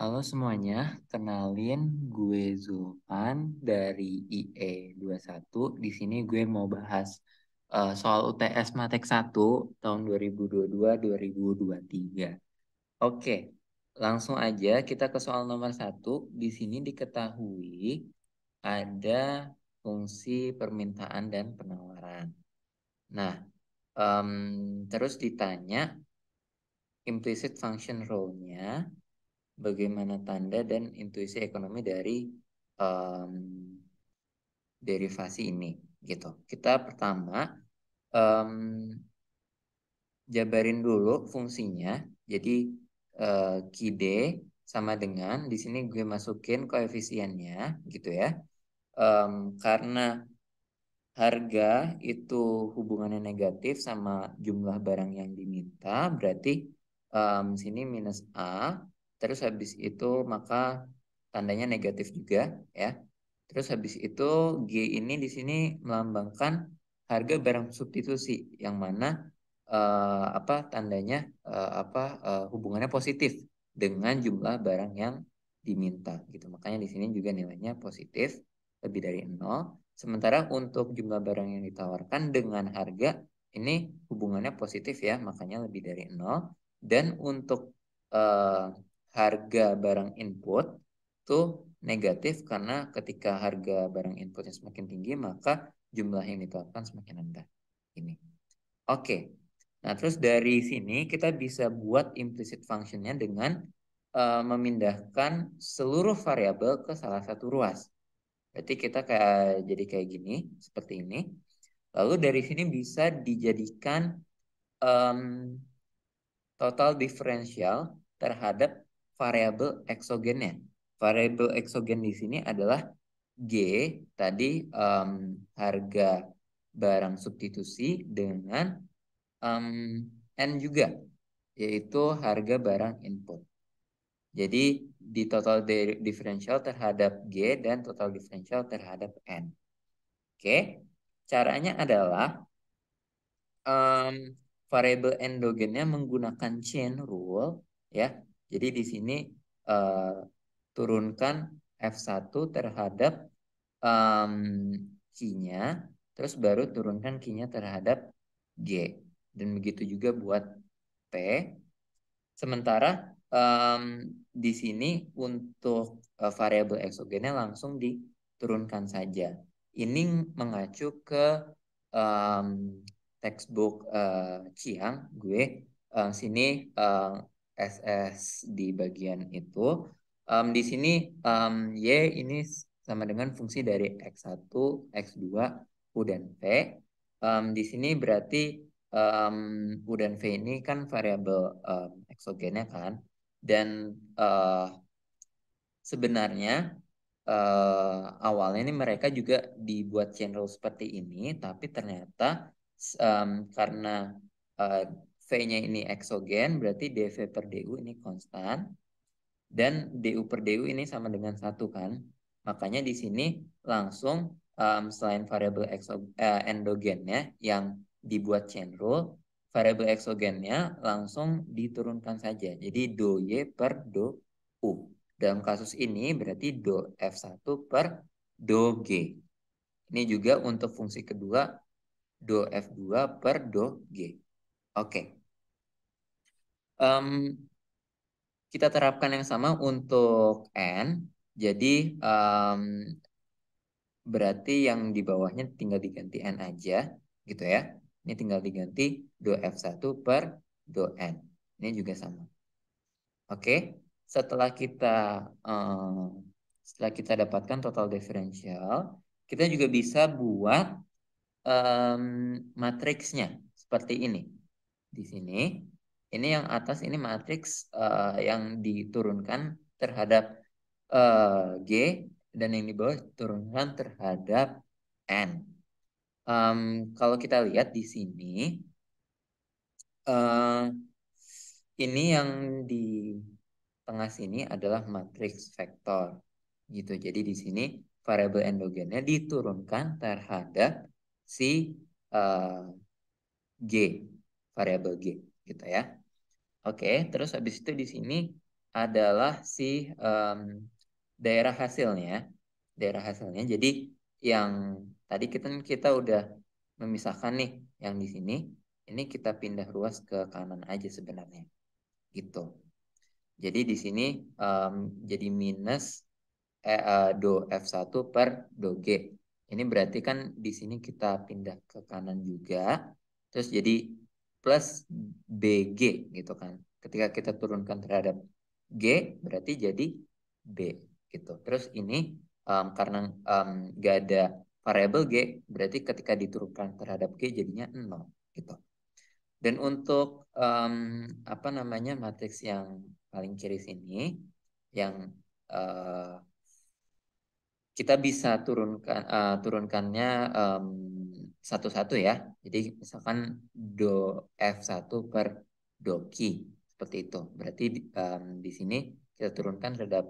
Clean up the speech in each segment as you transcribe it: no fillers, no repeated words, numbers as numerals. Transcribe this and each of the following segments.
Halo semuanya, kenalin gue Zulfan dari IE21. Di sini gue mau bahas soal UTS Matek 1 tahun 2022-2023. Oke, langsung aja kita ke soal nomor 1. Di sini diketahui ada fungsi permintaan dan penawaran. Nah, terus ditanya implicit function rule-nya, bagaimana tanda dan intuisi ekonomi dari em, derivasi ini gitu. Kita pertama em, jabarin dulu fungsinya. Jadi QD sama dengan di sini gue masukin koefisiennya gitu ya. Karena harga itu hubungannya negatif sama jumlah barang yang diminta, berarti sini minus A, terus habis itu maka tandanya negatif juga ya. Terus habis itu G ini di sini melambangkan harga barang substitusi yang mana apa tandanya hubungannya positif dengan jumlah barang yang diminta gitu. Makanya di sini juga nilainya positif lebih dari 0. Sementara untuk jumlah barang yang ditawarkan dengan harga ini hubungannya positif ya, makanya lebih dari 0. Dan untuk eh, harga barang input tuh negatif karena ketika harga barang inputnya semakin tinggi maka jumlah yang ditawarkan semakin rendah. Ini. Oke. Nah, terus dari sini kita bisa buat implicit functionnya dengan memindahkan seluruh variabel ke salah satu ruas. Berarti kita kayak gini, seperti ini. Lalu dari sini bisa dijadikan em, total diferensial terhadap variabel eksogennya. Variabel eksogen di sini adalah G, tadi harga barang substitusi dengan em, N juga, yaitu harga barang input. Jadi di total diferensial terhadap G dan total diferensial terhadap N. Oke, caranya adalah em, variabel endogennya menggunakan chain rule ya. Jadi di sini eh, turunkan F1 terhadap em, Q-nya, terus baru turunkan Q-nya terhadap G. Dan begitu juga buat P. Sementara em, di sini untuk variabel eksogennya langsung diturunkan saja. Ini mengacu ke em, textbook Ciang, gue sini eh, SS di bagian itu. Di sini Y ini sama dengan fungsi dari X1, X2, U dan V. Di sini berarti um, U dan V ini kan variabel eksogennya kan. Dan eh, sebenarnya awalnya ini mereka juga dibuat channel seperti ini, tapi ternyata karena eh, V-nya ini eksogen, berarti dV per du ini konstan, dan du per du ini sama dengan 1 kan. Makanya di sini langsung selain variabel endogennya yang dibuat chain rule, variabel eksogennya langsung diturunkan saja. Jadi do Y per do U. Dalam kasus ini berarti do F1 per do G. Ini juga untuk fungsi kedua do F2 per do G. Oke. Kita terapkan yang sama untuk N. Jadi berarti yang di bawahnya tinggal diganti N aja gitu ya. Ini tinggal diganti do F1 per do N. Ini juga sama. Oke, setelah kita eh, setelah kita dapatkan total diferensial, kita juga bisa buat matriksnya seperti ini. Di sini, ini yang atas ini matriks yang diturunkan terhadap G dan yang di bawah diturunkan terhadap N. Kalau kita lihat di sini, eh, ini yang di tengah sini adalah matriks vektor gitu. Jadi di sini variabel endogennya diturunkan terhadap si eh, G, variabel G gitu ya. Oke, terus habis itu di sini adalah si daerah hasilnya. Daerah hasilnya. Jadi yang tadi kita udah memisahkan nih yang di sini. Ini kita pindah ruas ke kanan aja sebenarnya. Gitu. Jadi di sini jadi minus do F1 per do G. Ini berarti kan di sini kita pindah ke kanan juga. Terus jadi plus BG gitu kan. Ketika kita turunkan terhadap G berarti jadi B gitu. Terus ini karena gak ada variabel G berarti ketika diturunkan terhadap G jadinya 0 gitu. Dan untuk apa namanya matriks yang paling kiri sini yang kita bisa turunkannya satu-satu ya. Jadi misalkan do F1 per do Ki seperti itu. Berarti di sini kita turunkan terhadap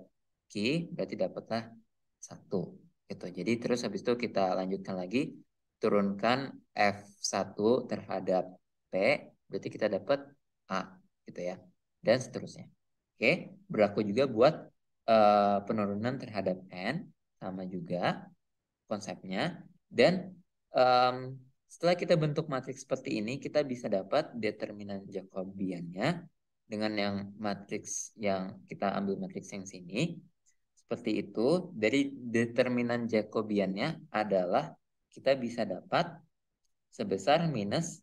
Ki berarti dapatlah 1 gitu. Jadi terus habis itu kita lanjutkan lagi turunkan F1 terhadap P berarti kita dapat A gitu ya. Dan seterusnya. Oke, berlaku juga buat penurunan terhadap N sama juga konsepnya. Dan setelah kita bentuk matriks seperti ini, kita bisa dapat determinan Jacobiannya dengan yang matriks yang kita ambil matriks yang sini. Seperti itu, dari determinan Jacobiannya adalah kita bisa dapat sebesar minus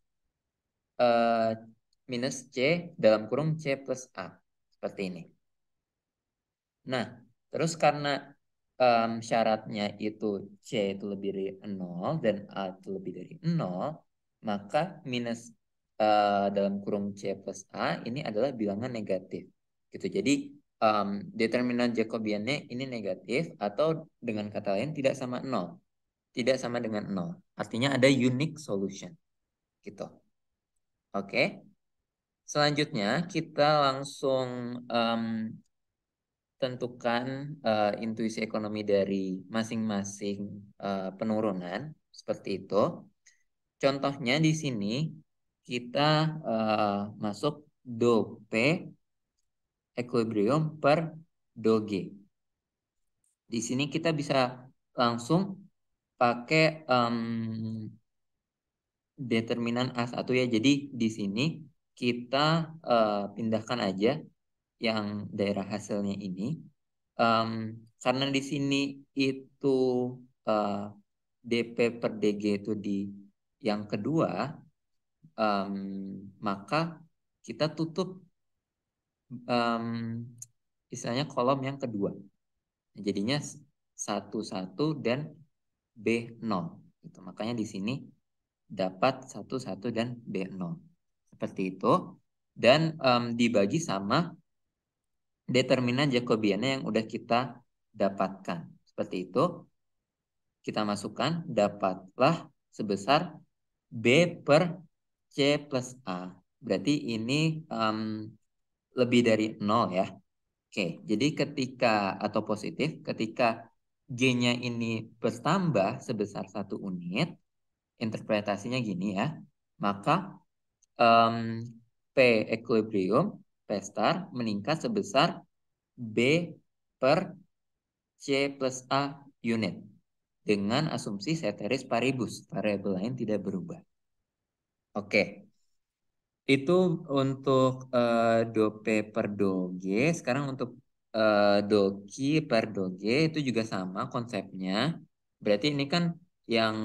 C dalam kurung C plus A. Seperti ini. Nah, terus karena syaratnya itu C itu lebih dari 0 dan A itu lebih dari 0, maka minus dalam kurung C plus A ini adalah bilangan negatif. Gitu. Jadi determinan Jacobiannya ini negatif atau dengan kata lain tidak sama 0. Tidak sama dengan 0. Artinya ada unique solution. Gitu. Oke. Selanjutnya kita langsung tentukan intuisi ekonomi dari masing-masing penurunan seperti itu. Contohnya di sini kita masuk do P equilibrium per do G. Di sini kita bisa langsung pakai determinan A1 ya. Jadi di sini kita pindahkan aja yang daerah hasilnya ini. Karena di sini itu DP per DG itu di yang kedua, maka kita tutup istilahnya kolom yang kedua. Jadinya 1, 1 dan B0. Gitu. Makanya di sini dapat 1, 1 dan B0. Seperti itu. Dan dibagi sama determinan Jacobiannya yang udah kita dapatkan. Seperti itu. Kita masukkan, dapatlah sebesar B per C plus A. Berarti ini lebih dari 0 ya. Oke, jadi ketika, atau positif, ketika G-nya ini bertambah sebesar 1 unit, interpretasinya gini ya, maka P equilibrium, P star, meningkat sebesar B per C plus A unit. Dengan asumsi ceteris paribus, variabel lain tidak berubah. Oke, itu untuk do P per do G. Sekarang untuk do Ki per do G itu juga sama konsepnya. Berarti ini kan yang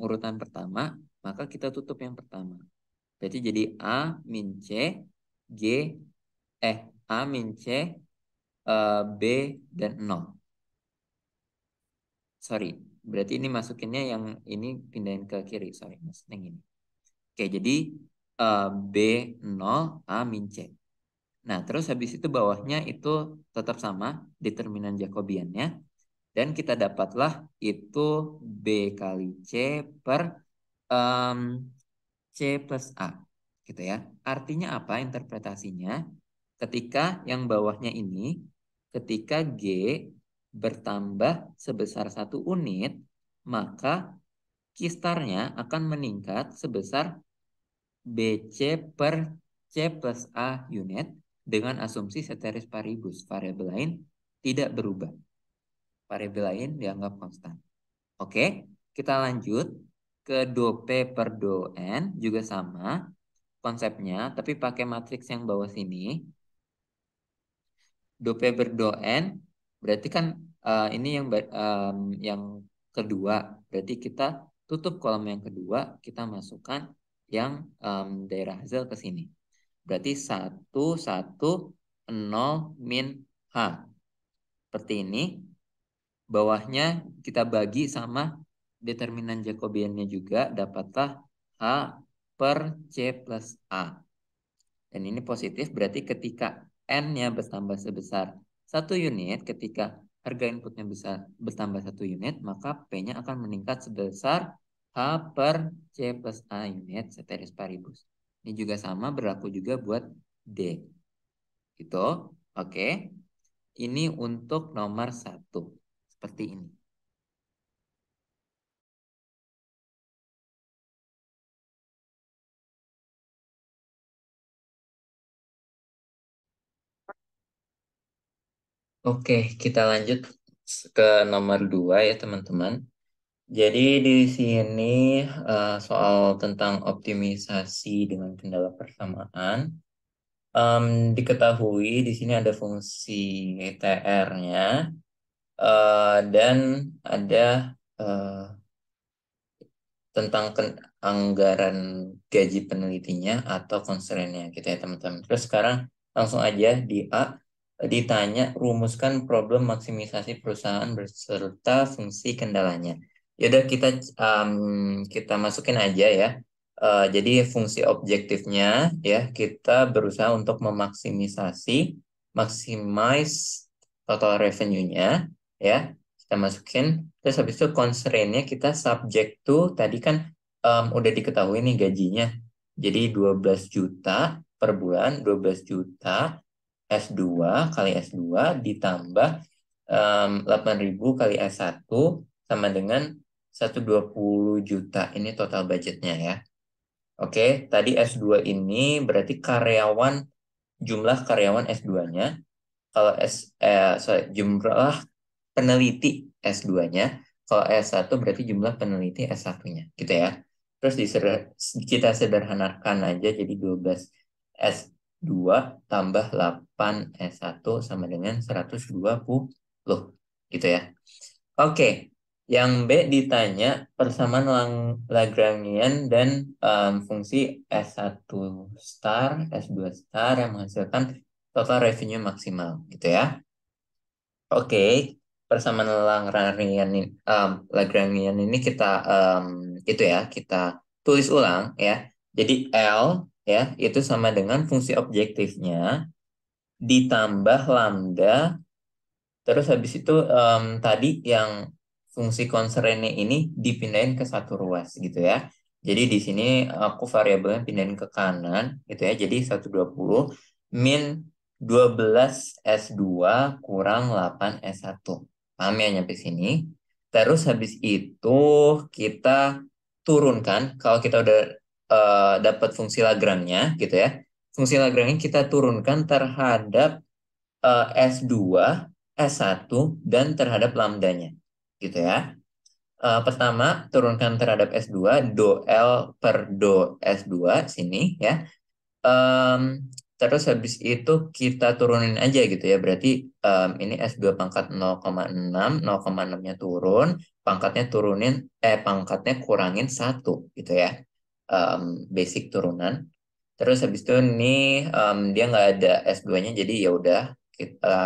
urutan pertama, maka kita tutup yang pertama. Berarti jadi A min C, G, A min C, B, dan 0. Sorry, berarti ini masukinnya yang ini pindahin ke kiri. Sorry, maksudnya gini. Oke, jadi B0 A min C. Nah, terus habis itu bawahnya itu tetap sama determinan Jacobiannya. Dan kita dapatlah itu B kali C per C plus A. Gitu ya. Artinya apa interpretasinya? Ketika yang bawahnya ini, ketika G bertambah sebesar 1 unit, maka Q-starnya akan meningkat sebesar BC per C plus A unit dengan asumsi ceteris paribus. Variabel lain tidak berubah. Variabel lain dianggap konstan. Oke, kita lanjut ke do P per do N juga sama konsepnya, tapi pakai matriks yang bawah sini. Do P per do N berarti kan ini yang kedua. Berarti kita tutup kolom yang kedua, kita masukkan yang daerah hasil ke sini. Berarti 1, 1, 0, min H. Seperti ini. Bawahnya kita bagi sama determinan Jacobiannya juga, dapatlah H per C plus A. Dan ini positif, berarti ketika N-nya bertambah sebesar 1 unit, ketika harga inputnya bisa bertambah 1 unit, maka P-nya akan meningkat sebesar H per C plus A unit ceteris paribus. Ini juga sama, berlaku juga buat D. Gitu, oke. Ini untuk nomor 1. Seperti ini. Oke, kita lanjut ke nomor 2 ya teman-teman. Jadi di sini soal tentang optimisasi dengan kendala persamaan. Diketahui di sini ada fungsi TR-nya dan ada eh, tentang anggaran gaji penelitinya atau constraint-nya gitu ya teman-teman. Terus sekarang langsung aja di A ditanya rumuskan problem maksimisasi perusahaan beserta fungsi kendalanya. Yaudah kita masukin aja ya. Jadi fungsi objektifnya ya kita berusaha untuk maximize total revenue-nya ya kita masukin. Terus habis itu constraint-nya kita subject to tadi kan udah diketahui nih gajinya. Jadi 12 juta per bulan, 12 juta S2 kali S2 ditambah 8.000 kali S1 sama dengan 120 juta. Ini total budgetnya ya. Oke, tadi S2 ini berarti jumlah karyawan S2-nya. Kalau jumlah peneliti S2-nya. Kalau S1 berarti jumlah peneliti S1-nya, gitu ya. Terus kita sederhanakan aja jadi 12 S2 tambah 8 S1 sama dengan 120, gitu ya. Oke, yang B ditanya persamaan Lagrangian dan fungsi S1 star, S2 star yang menghasilkan total revenue maksimal, gitu ya. Oke, persamaan Lagrangian ini kita itu ya kita tulis ulang ya. Jadi L ya itu sama dengan fungsi objektifnya ditambah lambda. Terus habis itu tadi yang fungsi constraint ini dipindahin ke satu ruas gitu ya. Jadi di sini aku variabelnya pindahin ke kanan gitu ya. Jadi 120 min 12 S2 kurang 8 S1. Paham ya nyampe sini? Terus habis itu kita turunkan kalau kita udah dapat fungsi Lagrange-nya gitu ya. Fungsi Lagrange kita turunkan terhadap S2, S1, dan terhadap lambdanya. Gitu ya. Pertama, turunkan terhadap S2, do L per do S2, sini ya. Em, Terus habis itu kita turunin aja gitu ya. Berarti ini S2 pangkat 0,6, 0,6-nya turun, pangkatnya kurangin 1 gitu ya. Basic turunan. Terus habis itu ini dia nggak ada S2-nya jadi ya udah kita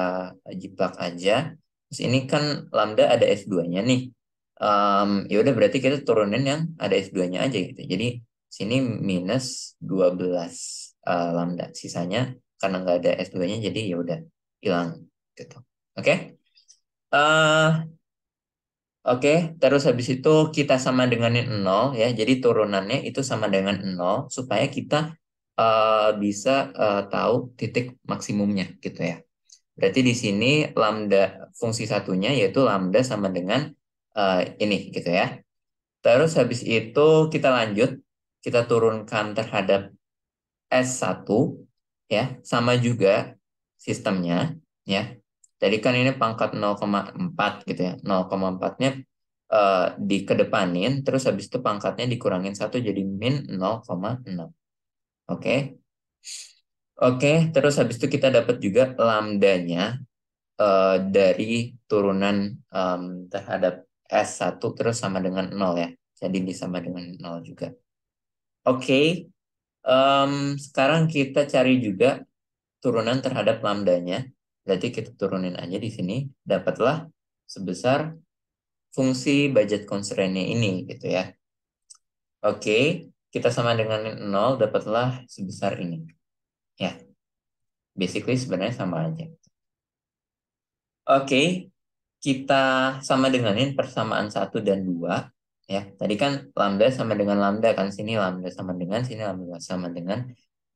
jiplak aja. Terus ini kan lambda ada S2-nya nih. Ya udah berarti kita turunin yang ada S2-nya aja gitu. Jadi sini minus 12 lambda. Sisanya karena nggak ada S2-nya jadi ya udah hilang gitu. Oke? Eh, Oke, terus habis itu kita sama denganin 0 ya. Jadi turunannya itu sama dengan 0 supaya kita bisa tahu titik maksimumnya gitu ya. Berarti di sini lambda fungsi satunya yaitu lambda sama dengan ini gitu ya. Terus habis itu kita lanjut, kita turunkan terhadap S1 ya, sama juga sistemnya, ya. Tadi kan ini pangkat 0,4 gitu ya. 0,4-nya dikedepanin, terus habis itu pangkatnya dikurangin 1 jadi min 0,6. Oke. Oke, terus habis itu kita dapat juga lambdanya dari turunan terhadap S1 terus sama dengan 0 ya. Jadi disama dengan 0 juga. Oke, sekarang kita cari juga turunan terhadap lambdanya. Berarti kita turunin aja di sini. Dapatlah sebesar fungsi budget constraint-nya ini gitu ya. Oke, kita sama dengan 0 dapatlah sebesar ini. Ya, basically sebenarnya sama aja. Oke, kita sama denganin persamaan 1 dan 2. Ya, tadi kan lambda sama dengan lambda kan, sini lambda sama dengan, sini lambda sama dengan.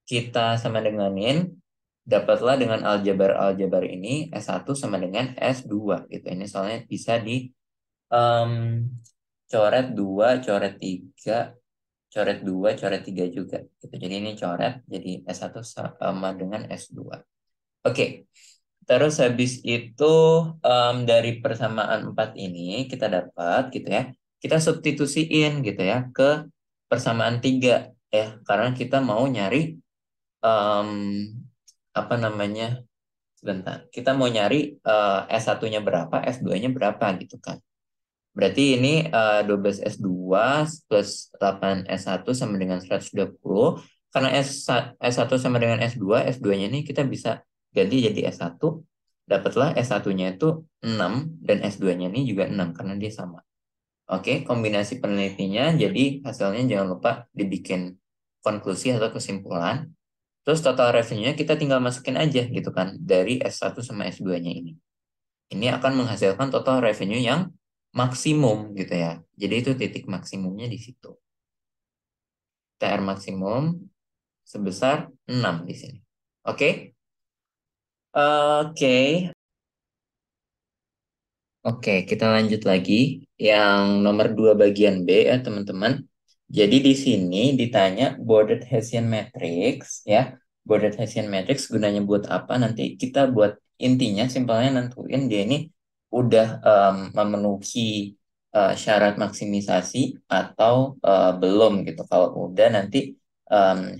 Kita sama denganin, dapatlah dengan aljabar ini S1 sama dengan S2 gitu. Ini soalnya bisa di em, coret 2, coret 3, coret 2, coret 3 juga gitu. Jadi ini coret, jadi S1 sama dengan S2. Oke, terus habis itu dari persamaan 4 ini kita dapat gitu ya. Kita substitusiin gitu ya ke persamaan 3 ya, karena kita mau nyari em, apa namanya? Sebentar. Kita mau nyari S1-nya berapa, S2-nya berapa gitu kan. Berarti ini 12 S2 plus 8 S1 sama dengan 120. Karena S1 sama dengan S2, S2-nya ini kita bisa ganti jadi S1. Dapatlah S1-nya itu 6 dan S2-nya ini juga 6 karena dia sama. Oke, kombinasi penelitinya jadi hasilnya jangan lupa dibikin konklusi atau kesimpulan. Terus total revenue-nya kita tinggal masukin aja gitu kan dari S1 sama S2-nya ini. Ini akan menghasilkan total revenue yang maksimum gitu ya. Jadi itu titik maksimumnya di situ. TR maksimum sebesar 6 di sini. Oke? Oke. Oke, kita lanjut lagi. Yang nomor 2 bagian B ya teman-teman. Jadi di sini ditanya bordered Hessian matrix ya. Bordered Hessian matrix gunanya buat apa? Nanti kita buat intinya simpelnya nentuin dia ini udah memenuhi syarat maksimisasi atau belum gitu. Kalau udah nanti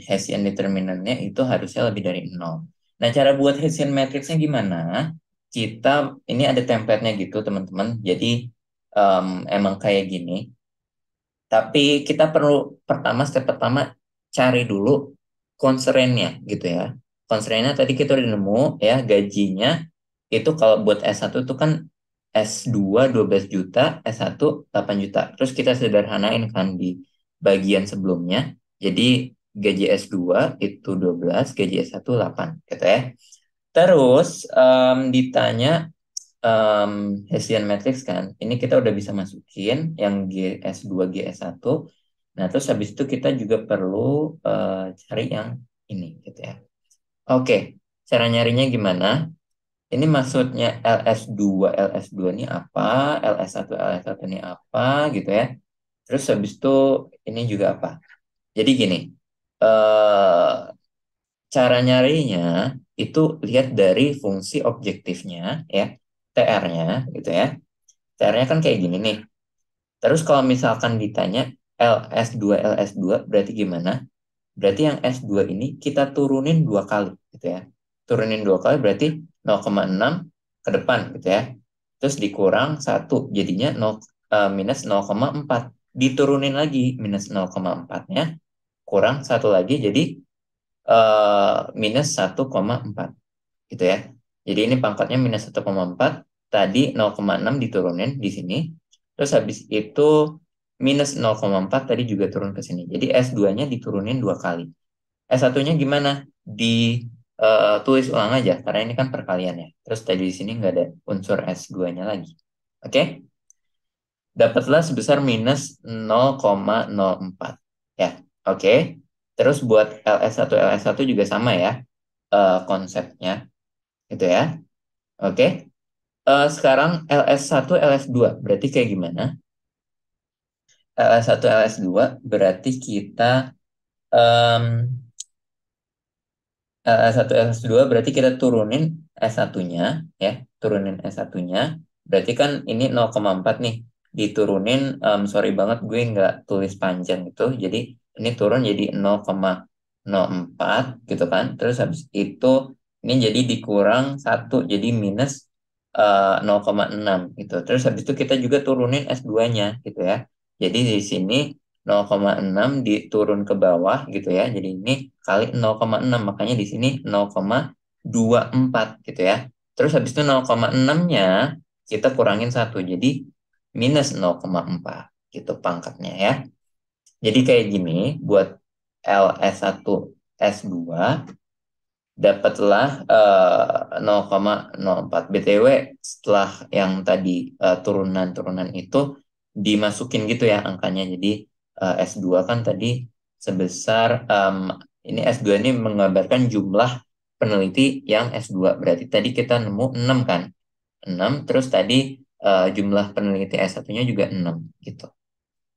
Hessian determinantnya itu harusnya lebih dari 0. Nah, cara buat Hessian matrixnya gimana? Kita ini ada template-nya gitu teman-teman. Jadi emang kayak gini. Tapi kita perlu step pertama cari dulu constraint-nya gitu ya. Constraint-nya tadi kita udah nemu ya, gajinya itu kalau buat S1 itu kan S2 12 juta, S1 8 juta. Terus kita sederhanain kan di bagian sebelumnya. Jadi gaji S2 itu 12, gaji S1 8 gitu ya. Terus ditanya Hessian matrix kan. Ini kita udah bisa masukin yang GS2, GS1. Nah, terus habis itu kita juga perlu cari yang ini gitu ya. Oke, cara nyarinya gimana? Ini maksudnya LS2, LS2 ini apa? LS1, LS1 ini apa gitu ya. Terus habis itu ini juga apa? Jadi gini, eh cara nyarinya itu lihat dari fungsi objektifnya ya, TR-nya gitu ya. TR-nya kan kayak gini nih. Terus kalau misalkan ditanya LS2, LS2 berarti gimana? Berarti yang S2 ini kita turunin 2 kali gitu ya. Turunin 2 kali berarti 0,6 ke depan gitu ya. Terus dikurang 1 jadinya minus 0,4. Diturunin lagi minus 0,4-nya kurang 1 lagi jadi minus 1,4 gitu ya. Jadi ini pangkatnya minus 1,4, tadi 0,6 diturunin di sini. Terus habis itu minus 0,4 tadi juga turun ke sini. Jadi S2-nya diturunin 2 kali. S1-nya gimana? Tulis ulang aja karena ini kan perkalian ya. Terus tadi di sini nggak ada unsur S2-nya lagi. Oke? Dapatlah sebesar minus 0,04. Ya, oke. Terus buat LS1, LS1 juga sama ya konsepnya. Gitu ya. Oke. Sekarang LS1, LS2 berarti kayak gimana? LS1, LS2 berarti kita em, S1 S2 berarti kita turunin S1-nya ya, turunin S1-nya. Berarti kan ini 0,4 nih. Diturunin, sorry banget gue nggak tulis panjang itu. Jadi ini turun jadi 0,04 gitu kan. Terus habis itu ini jadi dikurang 1 jadi minus 0,6 gitu. Terus habis itu kita juga turunin S2-nya gitu ya. Jadi di sini 0,6 diturun ke bawah gitu ya. Jadi ini kali 0,6 makanya di sini 0,24 gitu ya. Terus habis itu 0,6-nya kita kurangin 1 jadi minus 0,4 gitu pangkatnya ya. Jadi kayak gini buat LS1 S2 dapatlah 0,04 BTW setelah yang tadi turunan-turunan itu dimasukin gitu ya angkanya. Jadi S2 kan tadi sebesar ini S2 ini menggambarkan jumlah peneliti yang S2. Berarti tadi kita nemu 6 kan? 6 terus tadi jumlah peneliti S1-nya juga 6 gitu.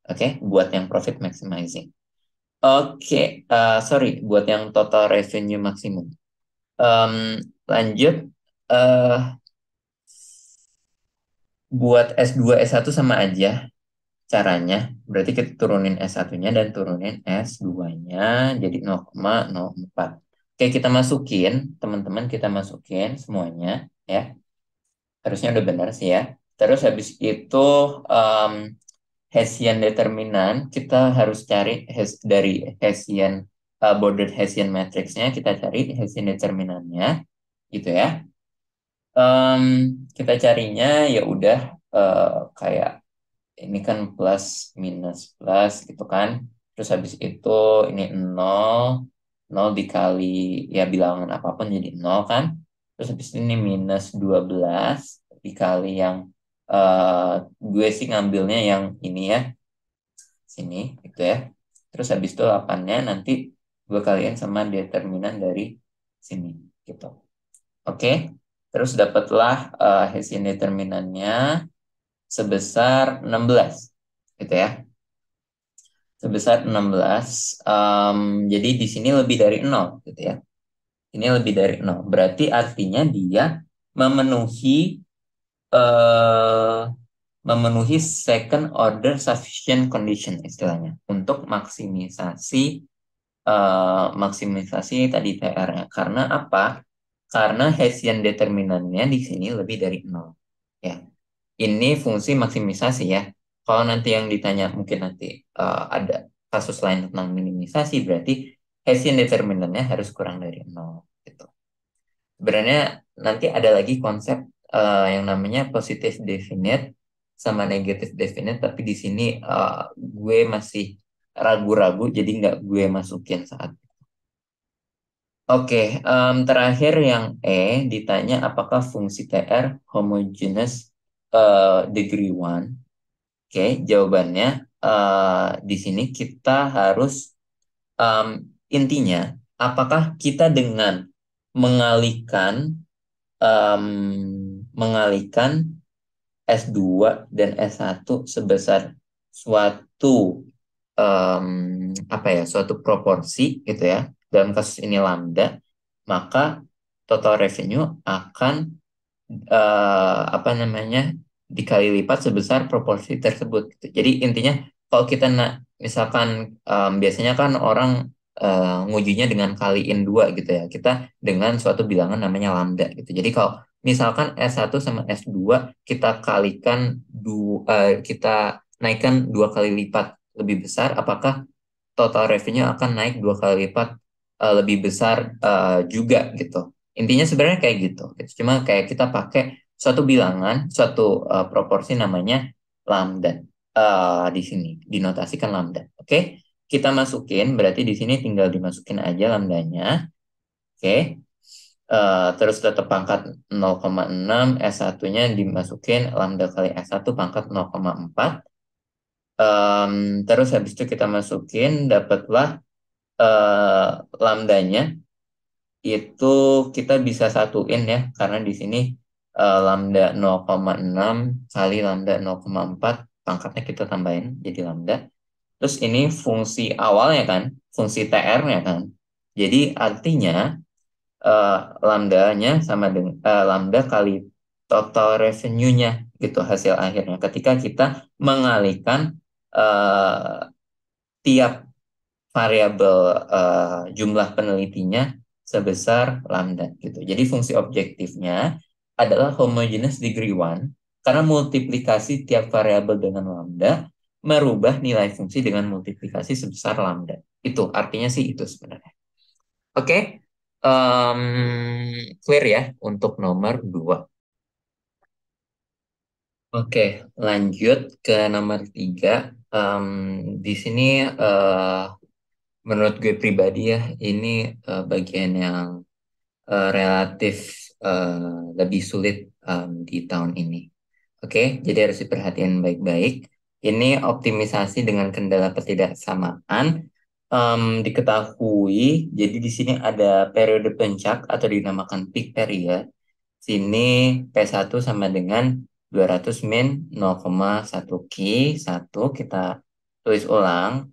Oke, buat yang profit maximizing. Oke, sorry buat yang total revenue maksimum. Em, lanjut eh buat S2 S1 sama aja caranya. Berarti kita turunin S1-nya dan turunin S2-nya jadi 0,04. Oke, kita masukin, teman-teman kita masukin semuanya ya. Harusnya udah benar sih ya. Terus habis itu em, Hessian determinan kita harus cari dari Hessian bordered Hessian matrixnya kita cari Hessian determinannya gitu ya. Em, kita carinya ya udah kayak ini kan plus minus plus gitu kan. Terus habis itu ini nol, nol dikali ya bilangan apapun jadi nol kan. Terus habis ini minus 12 dikali yang gue sih ngambilnya yang ini ya, sini gitu ya. Terus habis itu 8-nya nanti gue kaliin sama determinan dari sini gitu. Oke, terus dapatlah Hessian determinannya sebesar 16, gitu ya. Sebesar 16, jadi di sini lebih dari 0, gitu ya. Ini lebih dari 0, berarti artinya dia memenuhi eh, memenuhi second order sufficient condition istilahnya untuk maksimisasi tadi TR-nya. Karena apa? Karena Hessian determinannya di sini lebih dari 0. Ya, ini fungsi maksimisasi ya. Kalau nanti yang ditanya mungkin nanti ada kasus lain tentang minimisasi, berarti Hessian determinannya harus kurang dari 0. Gitu. Sebenarnya nanti ada lagi konsep yang namanya positive definite sama negative definite, tapi di sini gue masih ragu-ragu, jadi nggak gue masukin saat. Oke, terakhir yang ditanya apakah fungsi TR homogeneous degree 1. Oke, jawabannya di sini kita harus em, intinya apakah kita dengan mengalihkan em, mengalihkan S2 dan S1 sebesar suatu suatu proporsi gitu ya. Dalam kasus ini lambda, maka total revenue akan dikali lipat sebesar proporsi tersebut gitu. Jadi intinya kalau kita misalkan biasanya kan orang ngujinya dengan kaliin dua gitu ya. Kita dengan suatu bilangan namanya lambda gitu. Jadi kalau misalkan S1 sama S2 kita kalikan kita naikkan 2 kali lipat lebih besar, apakah total revenue akan naik 2 kali lipat lebih besar juga gitu. Intinya sebenarnya kayak gitu. Cuma kayak kita pakai suatu bilangan, suatu proporsi namanya lambda di sini, dinotasikan lambda. Oke, kita masukin, berarti di sini tinggal dimasukin aja lambdanya. Oke, terus tetap pangkat 0,6, S1-nya dimasukin lambda kali S1 pangkat 0,4. Terus habis itu kita masukin, dapatlah lambdanya itu kita bisa satuin ya karena di sini lambda 0,6 kali lambda 0,4 pangkatnya kita tambahin jadi lambda. Terus ini fungsi awalnya kan, fungsi TR-nya kan. Jadi artinya eh, lambda-nya sama dengan lambda kali total revenue-nya gitu hasil akhirnya. Ketika kita mengalihkan eh, tiap variabel jumlah penelitinya sebesar lambda gitu. Jadi fungsi objektifnya adalah homogeneous degree one karena multiplikasi tiap variabel dengan lambda merubah nilai fungsi dengan multiplikasi sebesar lambda. Itu artinya sih itu sebenarnya. Oke, clear ya untuk nomor 2. Oke, lanjut ke nomor 3. Em, di sini menurut gue pribadi ya, ini bagian yang relatif lebih sulit di tahun ini. Oke, jadi harus diperhatikan baik-baik. Ini optimisasi dengan kendala ketidaksamaan. Diketahui, jadi di sini ada periode puncak atau dinamakan peak period. Sini P1 sama dengan 200 min 0,1 Ki 1 kita tulis ulang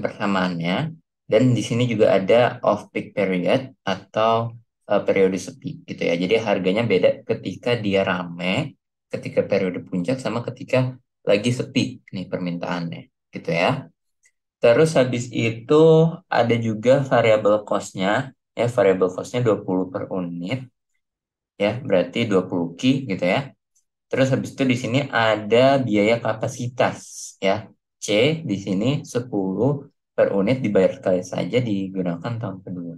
persamaannya. Dan di sini juga ada off peak period atau periode sepi gitu ya. Jadi harganya beda ketika dia rame, ketika periode puncak sama ketika lagi sepi nih permintaannya gitu ya. Terus habis itu ada juga variable cost-nya ya, variable cost-nya 20 per unit ya, berarti 20 ki gitu ya. Terus habis itu di sini ada biaya kapasitas ya. C di sini 10 per unit dibayar sekali saja digunakan tahun kedua.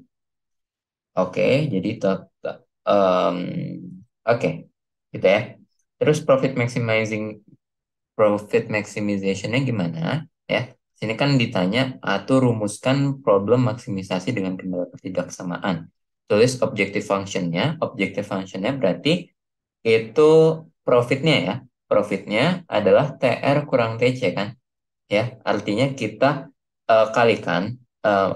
Oke, jadi total um, oke gitu ya. Terus profit maximization-nya gimana ya? Sini kan ditanya atau rumuskan problem maksimisasi dengan kendala ketidaksamaan. Tulis objective function-nya. Objective function-nya berarti itu profitnya ya. Profitnya adalah TR kurang TC kan. Ya, artinya kita kalikan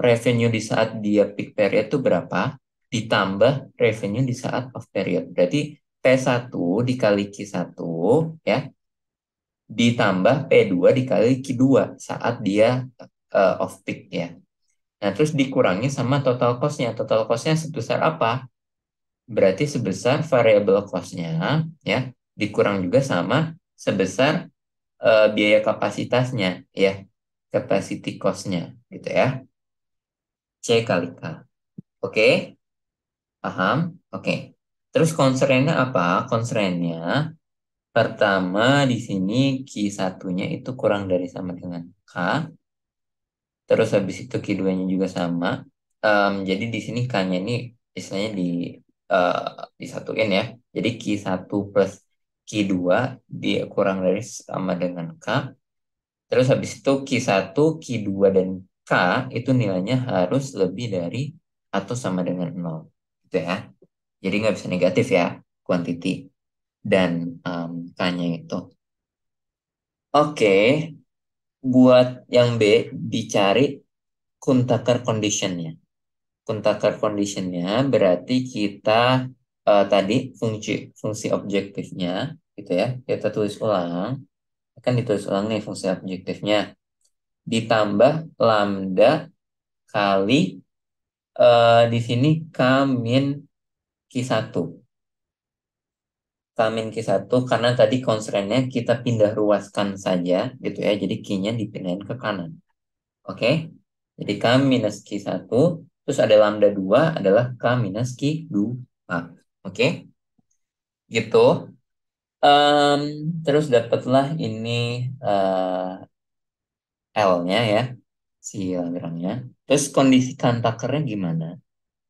revenue di saat dia peak period itu berapa, ditambah revenue di saat off period. Berarti P1 dikali Q1 ya, ditambah P2 dikali Q2 saat dia off peak ya. Nah, terus dikurangi sama total cost-nya. Total cost-nya sebesar apa? Berarti sebesar variable cost-nya ya, dikurang juga sama sebesar biaya kapasitasnya ya, capacity cost-nya gitu ya. C kali K. Oke, paham? Oke. Terus constraint-nya apa? Constraint-nya pertama di sini Q1-nya itu kurang dari sama dengan K. Terus habis itu Q2-nya juga sama. Jadi di sini K-nya ini istilahnya eh, disatuin ya. Jadi Q1 plus Q2 dia kurang dari sama dengan K. Terus habis itu Q1, Q2, dan K itu nilainya harus lebih dari atau sama dengan nol. Gitu ya. Jadi nggak bisa negatif ya, quantity dan K-nya itu. Oke, buat yang B, dicari Kuntaker condition-nya. Kuntaker condition-nya berarti kita tadi fungsi fungsi objektifnya gitu ya. Kita tulis ulang. Kan ditulis ulang nih fungsi objektifnya. Ditambah lambda kali di sini K min Q1. K min Q1 karena tadi constraint-nya kita pindah ruaskan saja gitu ya. Jadi Q-nya dipindahin ke kanan. Oke? Jadi K minus Q1 terus ada lambda 2 adalah K minus Q2. Oke? Gitu. Em, terus dapatlah ini L-nya ya, si diagramnya. Terus kondisi kantakernya gimana?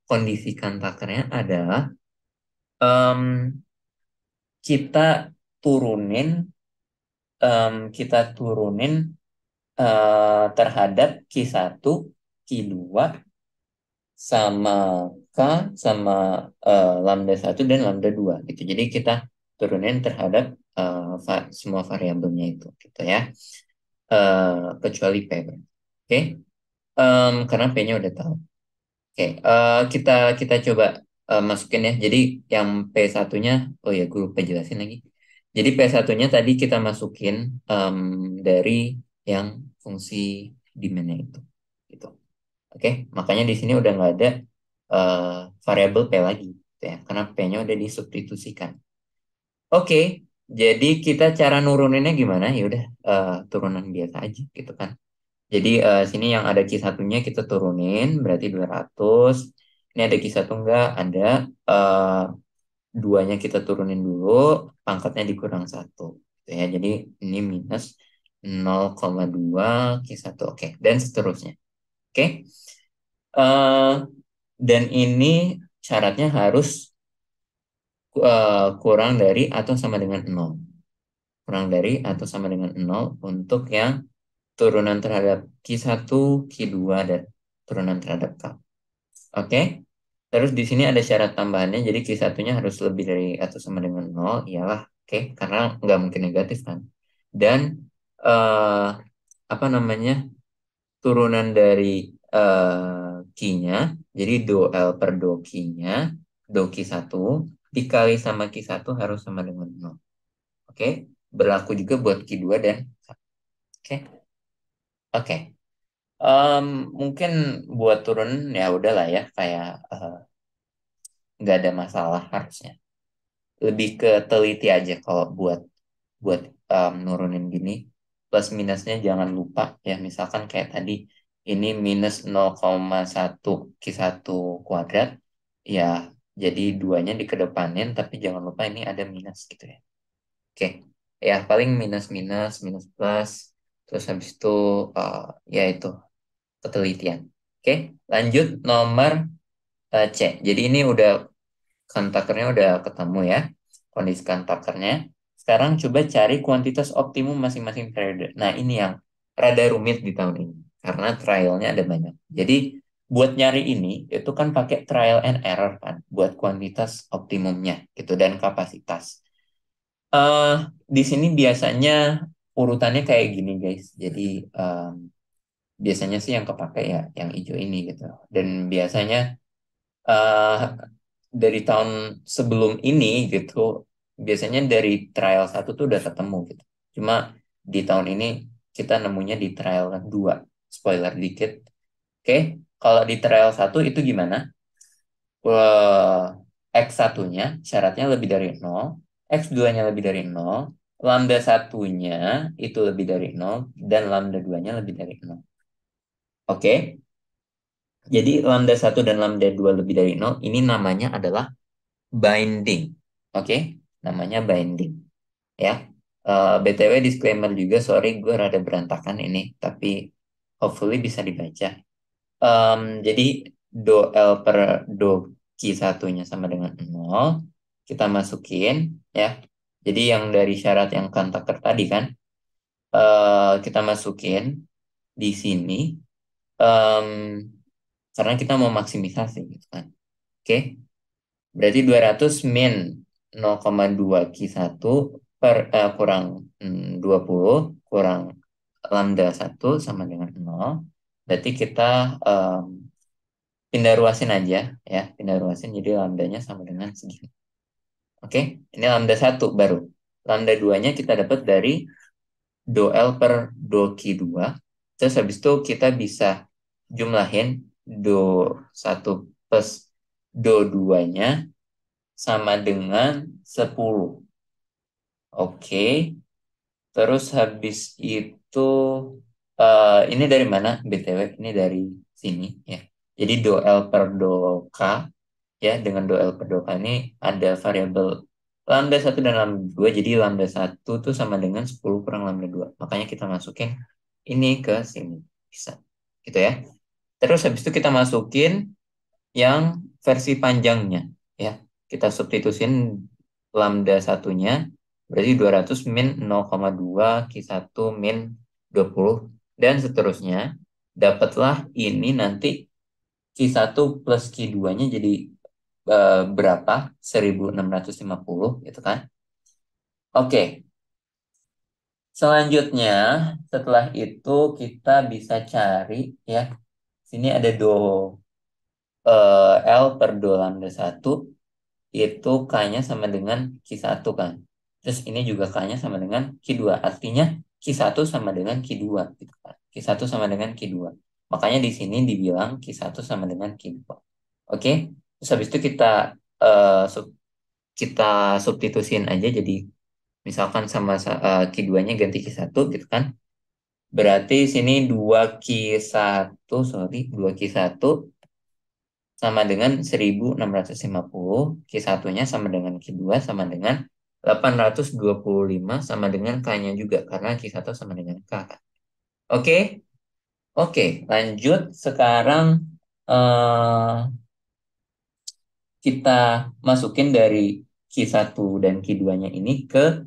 Kondisi kantakernya adalah em, kita turunin kita turunin terhadap Q1, Q2 sama K sama lambda 1 dan lambda 2 gitu. Jadi kita turunin terhadap semua variabelnya itu gitu ya. Kecuali P. Oke. Karena P-nya udah tahu. Oke, kita kita coba masukin ya. Jadi yang P1-nya, oh ya, gue lupa jelasin lagi. Jadi P1-nya tadi kita masukin dari yang fungsi demand-nya itu. Gitu. Oke, makanya di sini udah nggak ada variabel P lagi gitu ya, karena P-nya udah disubstitusikan. Oke, jadi kita cara nuruninnya gimana? Ya udah turunan biasa aja gitu kan. Jadi sini yang ada Q1-nya kita turunin, berarti 200. Ini ada Q1 enggak? Ada. eh, Duanya kita turunin dulu, pangkatnya dikurang 1. Gitu ya. Jadi ini minus 0,2 Q1. Oke, dan seterusnya. Oke. Eh, dan ini syaratnya harus kurang dari atau sama dengan 0. Kurang dari atau sama dengan 0 untuk yang turunan terhadap Q1, Q2, dan turunan terhadap K. Oke. Terus di sini ada syarat tambahannya, jadi Q1-nya harus lebih dari atau sama dengan 0, iyalah, oke, karena nggak mungkin negatif kan. Dan eh, apa namanya, turunan dari Q-nya, jadi do L per do Q-nya, do Q1, dikali sama Q1 harus sama dengan 0. Oke, berlaku juga buat Q2 dan K. Oke, oke. Em, Mungkin buat turun ya udahlah ya, kayak nggak ada masalah harusnya. Lebih ke teliti aja kalau buat buat nurunin gini. Plus minusnya jangan lupa ya, misalkan kayak tadi ini minus 0,1 Q1 kuadrat ya, jadi duanya dikedepanin tapi jangan lupa ini ada minus gitu ya. Oke, ya paling minus minus minus plus, terus habis itu eh, ya itu ketelitian. Oke, lanjut nomor C. Jadi ini udah kontakernya udah ketemu ya, kondisi kontakernya. Sekarang coba cari kuantitas optimum masing-masing periode. Nah, ini yang rada rumit di tahun ini karena trialnya ada banyak. Jadi buat nyari ini itu kan pakai trial and error kan buat kuantitas optimumnya gitu dan kapasitas. eh di sini biasanya urutannya kayak gini guys. Jadi biasanya sih yang kepake ya yang hijau ini gitu. Dan biasanya eh dari tahun sebelum ini gitu, biasanya dari trial satu tuh udah ketemu gitu. Cuma di tahun ini kita nemunya di trial 2. Spoiler dikit. Oke, kalau di trial satu itu gimana? X satunya syaratnya lebih dari 0, X 2-nya lebih dari 0, lambda satunya itu lebih dari 0, dan lambda 2-nya lebih dari 0. Oke, jadi lambda satu dan lambda 2 lebih dari 0, ini namanya adalah binding. Oke, namanya binding. Ya, BTW disclaimer juga, sorry gue rada berantakan ini, tapi hopefully bisa dibaca. Jadi do L per do Q satunya sama dengan 0, kita masukin ya. Jadi yang dari syarat yang kontaktor tadi kan, kita masukin di sini, em, karena kita mau maksimisasi gitu kan. Oke, berarti 200 min 0,2 Q1 kurang 20 kurang lambda 1 sama dengan 0. Berarti kita em, pindah ruasin aja ya, pindah ruasin jadi lambdanya sama dengan segini. Oke, ini lambda 1 baru. Lambda 2-nya kita dapat dari do L per do Q2. Terus habis itu kita bisa jumlahin do 1 plus do 2-nya sama dengan 10. Oke, terus habis itu ini dari mana BTW? Ini dari sini ya. Jadi do L per do K ya, dengan do L per do K ini ada variabel lambda satu dan lambda 2. Jadi lambda satu tuh sama dengan 10 kurang lambda 2. Makanya kita masukin ini ke sini. Bisa. Gitu ya. Terus habis itu kita masukin yang versi panjangnya ya. Kita substitusin lambda satunya berarti 200 min 0,2 Q1 min 20 dan seterusnya. Dapatlah ini nanti Q1 plus Q2-nya jadi berapa? 1650 gitu kan. Oke, selanjutnya setelah itu kita bisa cari ya. Sini ada do L per do lambda satu itu K-nya sama dengan Q1 kan. Terus ini juga K-nya sama dengan Q2. Artinya Q1 sama dengan Q2 gitu kan. Q1 sama dengan Q2. Makanya di sini dibilang Q1 sama dengan Q2. Oke, terus habis itu eh, sub- kita substitusiin aja jadi misalkan Q2-nya ganti Q1 gitu kan. Berarti sini 2Q1, sorry, 2Q1 sama dengan 1650, Q1-nya sama dengan Q2 sama dengan 825 sama dengan K-nya juga karena Q1 sama dengan K. Oke, oke, lanjut sekarang eh, kita masukin dari Q1 dan Q2-nya ini ke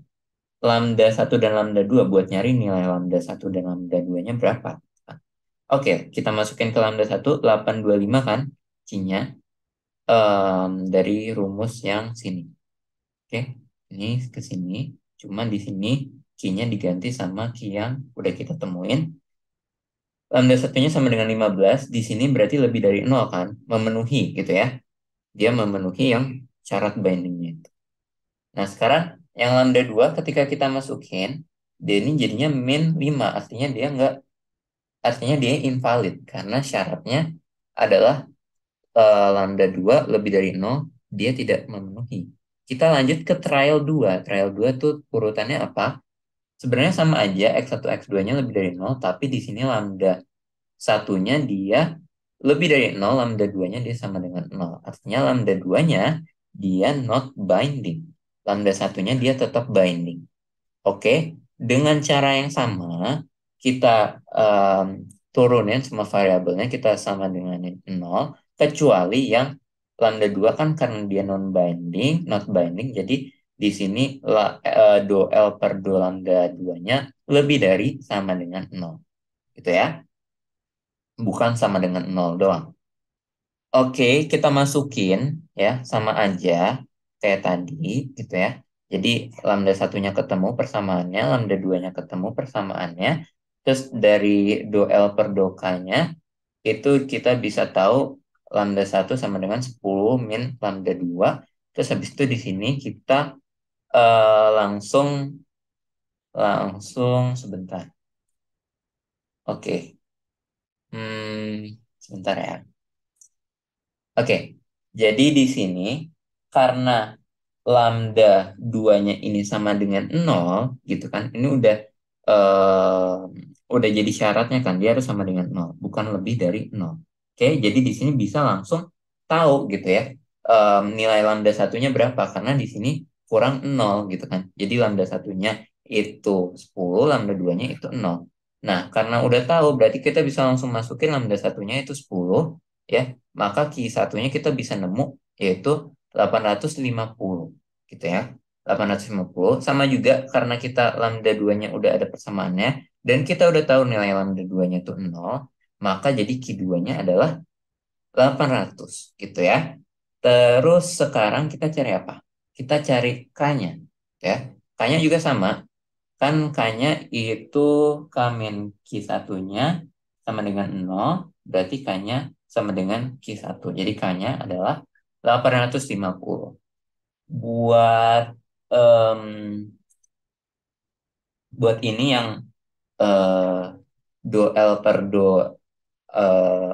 lambda 1 dan lambda 2 buat nyari nilai lambda 1 dan lambda 2-nya berapa. Oke, kita masukin ke lambda 1 825 kan Q-nya dari rumus yang sini. Oke, ini ke sini. Cuma di sini Q-nya diganti sama Q yang udah kita temuin. Lambda satunya sama dengan 15. Di sini berarti lebih dari 0 kan? Memenuhi gitu ya. Dia memenuhi yang syarat bindingnya. Nah, sekarang yang lambda 2 ketika kita masukin, dia ini jadinya min 5. Artinya dia invalid karena syaratnya adalah lambda 2 lebih dari 0, dia tidak memenuhi. Kita lanjut ke trial 2. Trial 2 tuh urutannya apa? Sebenarnya sama aja x1 x2-nya lebih dari 0, tapi di sini lambda satunya dia lebih dari 0, lambda 2-nya dia sama dengan 0. Artinya lambda 2-nya dia not binding. Lambda satunya dia tetap binding. Oke, dengan cara yang sama, kita turunin semua variabelnya, kita sama dengan 0, kecuali yang lambda 2 kan karena dia non-binding, not binding, jadi di sini do L per do lambda 2-nya lebih dari sama dengan 0. Gitu ya, bukan sama dengan 0 doang. Oke, kita masukin ya sama aja kayak tadi gitu ya. Jadi lambda satunya ketemu persamaannya, lambda duanya ketemu persamaannya. Terus dari do L per do K-nya itu kita bisa tahu lambda satu sama dengan 10 min lambda 2. Terus habis itu di sini kita langsung langsung sebentar. Oke. Sebentar ya. Oke, jadi di sini karena lambda 2-nya ini sama dengan 0, gitu kan. Ini udah jadi syaratnya kan, dia harus sama dengan 0, bukan lebih dari 0. Oke, jadi di sini bisa langsung tahu gitu ya. Nilai lambda satunya berapa karena di sini kurang 0 gitu kan. Jadi lambda satunya itu 10, lambda 2-nya itu 0. Nah, karena udah tahu berarti kita bisa langsung masukin lambda satunya itu 10 ya, maka Q1-nya kita bisa nemu yaitu 850 gitu ya. 850 sama juga karena kita lambda 2-nya udah ada persamaannya dan kita udah tahu nilai lambda 2-nya itu 0, maka jadi Q2-nya adalah 800 gitu ya. Terus sekarang kita cari apa? Kita cari K-nya ya. K-nya juga sama. Kan K-nya itu K min Q1-nya sama dengan 0, berarti K-nya sama dengan Q1. Jadi K-nya adalah 850. Buat em, buat ini yang eh, do L per do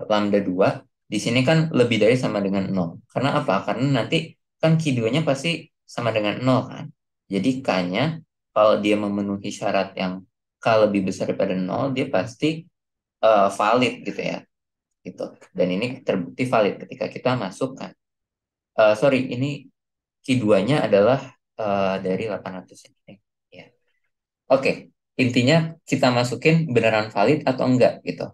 lambda 2 di sini kan lebih dari sama dengan 0. Karena apa? Karena nanti kan Q2-nya pasti sama dengan 0 kan. Jadi K-nya kalau dia memenuhi syarat yang K lebih besar daripada 0, dia pasti valid gitu ya. Gitu. Dan ini terbukti valid ketika kita masukkan. Sorry, ini Q2-nya adalah dari 800 ini. Ya. Oke, intinya kita masukin beneran valid atau enggak gitu.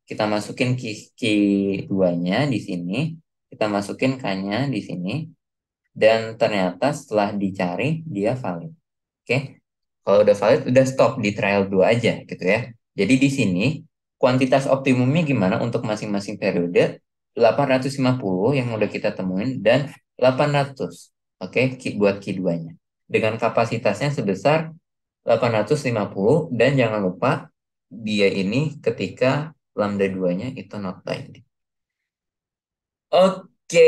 Kita masukin key 2-nya di sini, kita masukin K-nya di sini, dan ternyata setelah dicari dia valid. Oke, kalau udah valid, udah stop di trial 2 aja gitu ya. Jadi di sini kuantitas optimumnya gimana untuk masing-masing periode? 850 yang udah kita temuin dan 800. Oke, buat key 2-nya. Dengan kapasitasnya sebesar 850 dan jangan lupa dia ini ketika lambda 2-nya itu not binding. Oke,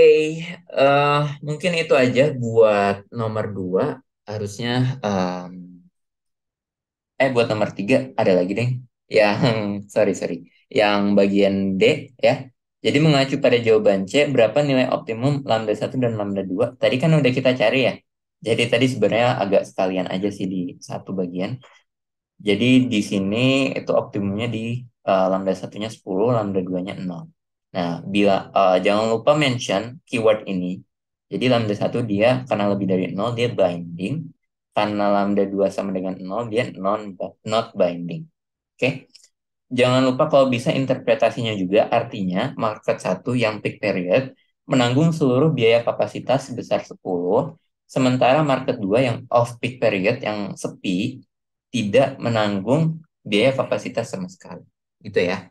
eh, mungkin itu aja buat nomor 2. Harusnya buat nomor 3 ada lagi deh. Yang sorry sorry, yang bagian D ya. Jadi mengacu pada jawaban C, berapa nilai optimum lambda 1 dan lambda 2? Tadi kan udah kita cari ya. Jadi tadi sebenarnya agak sekalian aja sih di satu bagian. Jadi di sini itu optimumnya di lambda satunya 10, lambda 2-nya 0. Nah, jangan lupa mention keyword ini. Jadi lambda 1 dia karena lebih dari 0 dia binding. Karena lambda 2 sama dengan 0 dia not binding. Oke. Jangan lupa kalau bisa interpretasinya juga artinya market satu yang peak period menanggung seluruh biaya kapasitas sebesar 10, sementara market 2 yang off peak period yang sepi tidak menanggung biaya kapasitas sama sekali. Gitu ya,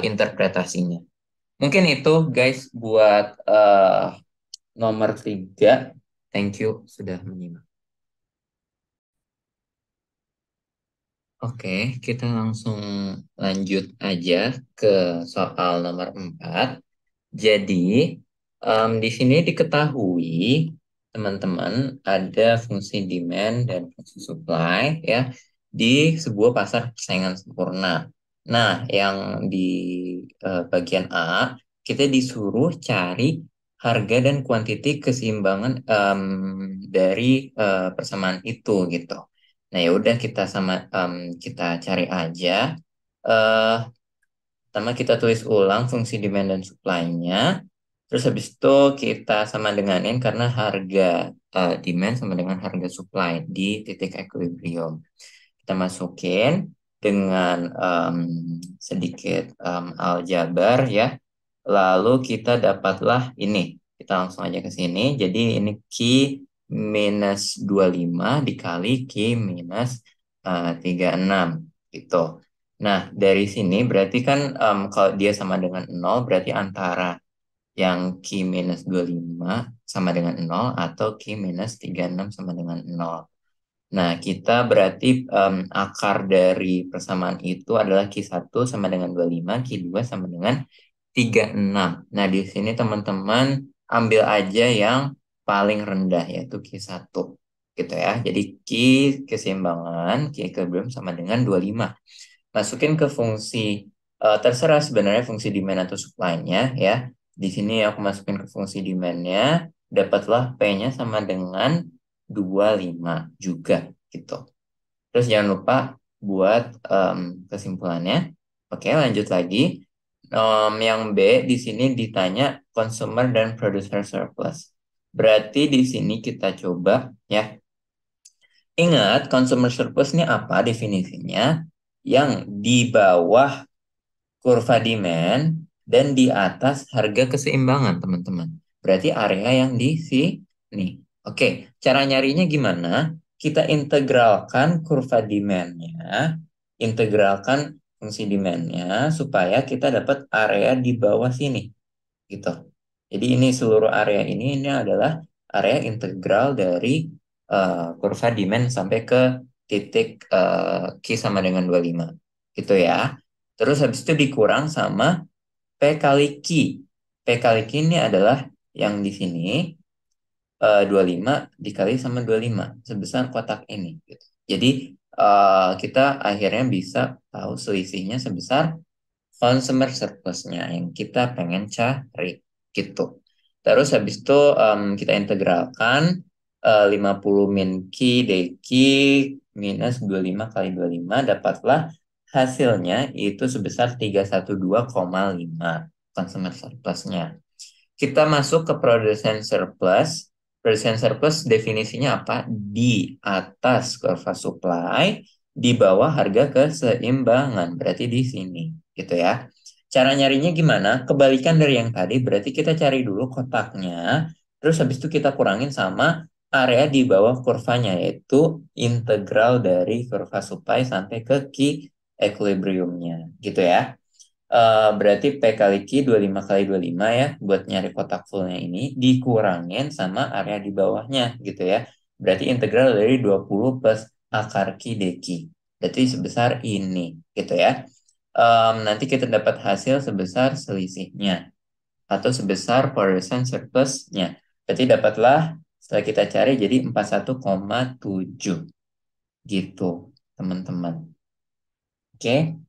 interpretasinya. Mungkin itu guys buat nomor 3. Thank you sudah menyimak. Oke, kita langsung lanjut aja ke soal nomor 4. Jadi, di sini diketahui, teman-teman, ada fungsi demand dan fungsi supply ya di sebuah pasar persaingan sempurna. Nah, yang di bagian A, kita disuruh cari harga dan kuantiti keseimbangan dari persamaan itu gitu. Nah, ya udah kita cari aja. Eh, Pertama kita tulis ulang fungsi demand dan supply-nya. Terus habis itu kita sama denganin karena harga demand sama dengan harga supply di titik equilibrium. Kita masukin dengan sedikit aljabar ya. Lalu kita dapatlah ini. Kita langsung aja ke sini. Jadi ini Q minus 25 dikali Q minus 36 gitu. Nah, dari sini berarti kan kalau dia sama dengan 0 berarti antara yang Q minus 25 sama dengan 0 atau Q minus 36 sama dengan 0. Nah, kita berarti akar dari persamaan itu adalah Q1 sama dengan 25, Q2 sama dengan 36. Nah, di sini teman-teman ambil aja yang paling rendah yaitu Q1 gitu ya. Jadi Q keseimbangan, Q equilibrium sama dengan 25. Masukin ke fungsi terserah sebenarnya fungsi demand atau supply-nya ya. Di sini aku masukin ke fungsi demand-nya, dapatlah P-nya sama dengan 25 juga gitu. Terus jangan lupa buat kesimpulannya. Oke, lanjut lagi. Yang B di sini ditanya consumer dan producer surplus. Berarti di sini kita coba ya. Ingat consumer surplus ini apa definisinya? Yang di bawah kurva demand dan di atas harga keseimbangan, teman-teman. Berarti area yang di sini. Oke, cara nyarinya gimana? Kita integralkan kurva demand-nya, integralkan fungsi demand-nya supaya kita dapat area di bawah sini. Gitu. Jadi ini seluruh area ini adalah area integral dari kurva demand sampai ke titik Q sama dengan 25. Gitu ya. Terus habis itu dikurang sama P kali Q. P kali Q ini adalah yang di sini 25 dikali sama 25 sebesar kotak ini. Gitu. Jadi kita akhirnya bisa tahu selisihnya sebesar consumer surplusnya yang kita pengen cari gitu. Terus habis itu kita integralkan 50 min Q dq minus 25 kali 25 dapatlah hasilnya itu sebesar 312,5 consumer surplusnya. Kita masuk ke produsen surplus. Produsen surplus definisinya apa? Di atas kurva supply, di bawah harga keseimbangan. Berarti di sini, gitu ya. Cara nyarinya gimana? Kebalikan dari yang tadi, berarti kita cari dulu kotaknya, terus habis itu kita kurangin sama area di bawah kurvanya, yaitu integral dari kurva supply sampai ke key equilibriumnya, gitu ya. Berarti P kali Q 25 kali 25 ya buat nyari kotak fullnya ini dikurangin sama area di bawahnya gitu ya. Berarti integral dari 20 plus akar Q dq. Berarti sebesar ini gitu ya. Nanti kita dapat hasil sebesar selisihnya atau sebesar percent surplusnya. Berarti dapatlah setelah kita cari jadi 41,7 gitu teman-teman. Oke.